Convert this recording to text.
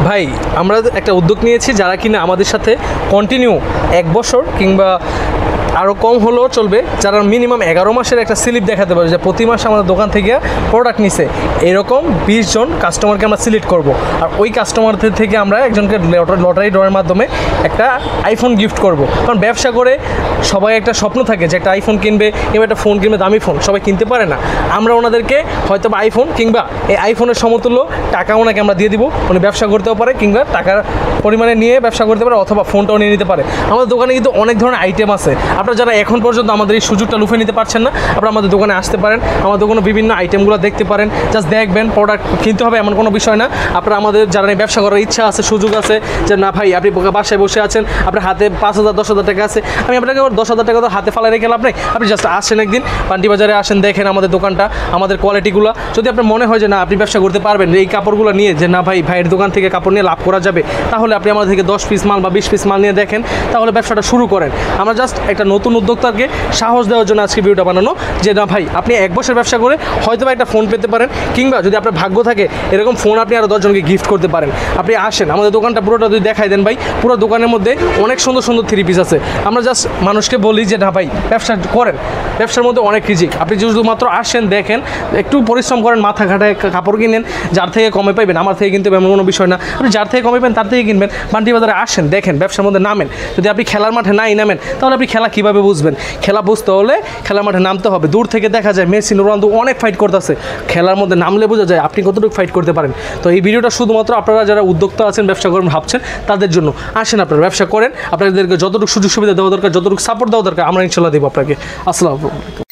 ভাই আমরা একটা উদ্যোগ নিয়েছি যারা কিনা আমাদের সাথে কন্টিনিউ 1 বছর কিংবা আরও কম হলেও চলবে, যারা মিনিমাম 11 মাসের একটা স্লিপ দেখাতে পারে যে প্রতি মাসে আমাদের দোকান থেকে প্রোডাক্ট নিছে, এরকম 20 জন কাস্টমারকে আমরা সিলেক্ট করব। আর ওই কাস্টমারদের থেকে আমরা একজনকে লটারি ড্রয়ের মাধ্যমে একটা আইফোন গিফট করব। কারণ ব্যবসা করে সবাই একটা স্বপ্ন থাকে যে একটা আইফোন কিনবে কিংবা একটা ফোন কিনবে, দামি ফোন সবাই কিনতে পারে না। আমরা ওনাদেরকে হয়তো বা আইফোন কিংবা এই আইফোনের সমতুল্য টাকা ওনাকে আমরা দিয়ে দিব, উনি ব্যবসা করতেও পারে কিংবা টাকার পরিমাণে নিয়ে ব্যবসা করতে পারে অথবা ফোনটাও নিয়ে নিতে পারে। আমাদের দোকানে কিন্তু অনেক ধরনের আইটেম আছে। আপনারা যারা এখন পর্যন্ত আমাদের এই সুযোগটা লুফে নিতে পারছেন না, আপনারা আমাদের দোকানে আসতে পারেন, আমাদের দোকানে বিভিন্ন আইটেমগুলো দেখতে পারেন, জাস্ট দেখবেন। প্রোডাক্ট কিনতে হবে এমন কোনো বিষয় না। আপনারা আমাদের যারা ব্যবসা করার ইচ্ছা আছে, সুযোগ আছে যে না ভাই আপনি বাসায় বসে আছেন, আপনার হাতে 5,000 10,000 টাকা আছে, আমি আপনাকে 10,000 টাকা তো হাতে ফালাই রেখে লাভ নাই। আপনি জাস্ট আসেন একদিন পান্ডি বাজারে আসেন, দেখেন আমাদের দোকানটা, আমাদের কোয়ালিটিগুলো। যদি আপনার মনে হয় যে না আপনি ব্যবসা করতে পারবেন এই কাপড়গুলো নিয়ে, যে না ভাইয়ের দোকান থেকে কাপড় নিয়ে লাভ করা যাবে, তাহলে আপনি আমাদের থেকে 10 পিস মাল বা 20 পিস মাল নিয়ে দেখেন, তাহলে ব্যবসাটা শুরু করেন। আমরা জাস্ট একটা নতুন উদ্যোক্তাকে সাহস দেওয়ার জন্য আজকে ভিডিওটা বানানো, যে না ভাই আপনি 1 বছর ব্যবসা করে হয়তো বা একটা ফোন পেতে পারেন, কিংবা যদি আপনার ভাগ্য থাকে এরকম ফোন আপনি আরও 10 জনকে গিফট করতে পারেন। আপনি আসেন আমাদের দোকানটা পুরোটা যদি দেখাই দেন ভাই, পুরো দোকানের মধ্যে অনেক সুন্দর সুন্দর 3 পিস আছে। আমরা জাস্ট মানুষকে বলি যে না ভাই ব্যবসা করেন, ব্যবসার মধ্যে অনেক রিজিক। আপনি শুধুমাত্র আসেন, দেখেন, একটু পরিশ্রম করেন, মাথা ঘাটায় কাপড় কিনেন, যার থেকে কমে পাইবেন। আমার থেকে কিনতে এমন কোনো বিষয় না, আপনি যার থেকে কমে পাবেন তার থেকে কিনবেন। পান্ডি বাজারে আসেন, দেখেন, ব্যবসার মধ্যে নামেন। যদি আপনি খেলার মাঠে নাই নামেন, তাহলে আপনি খেলা কীভাবে বুঝবেন? খেলা বুঝতে হলে খেলার মাঠে নামতে হবে। দূর থেকে দেখা যায় মেসি, রোনালদো অনেক ফাইট করতেছে, খেলার মধ্যে নামলে বোঝা যায় আপনি কতটুকু ফাইট করতে পারেন। তো এই ভিডিওটা শুধুমাত্র আপনারা যারা উদ্যোক্তা আছেন, ব্যবসা করেন ভাবছেন, তাদের জন্য। আসেন, আপনারা ব্যবসা করেন, আপনাদেরকে যতটুকু সুযোগ সুবিধা দেওয়া দরকার, যতটুকু সাপোর্ট দেওয়া দরকার আমরা ইনশাল্লাহ দেবো আপনাকে। আসসালামু আলাইকুম।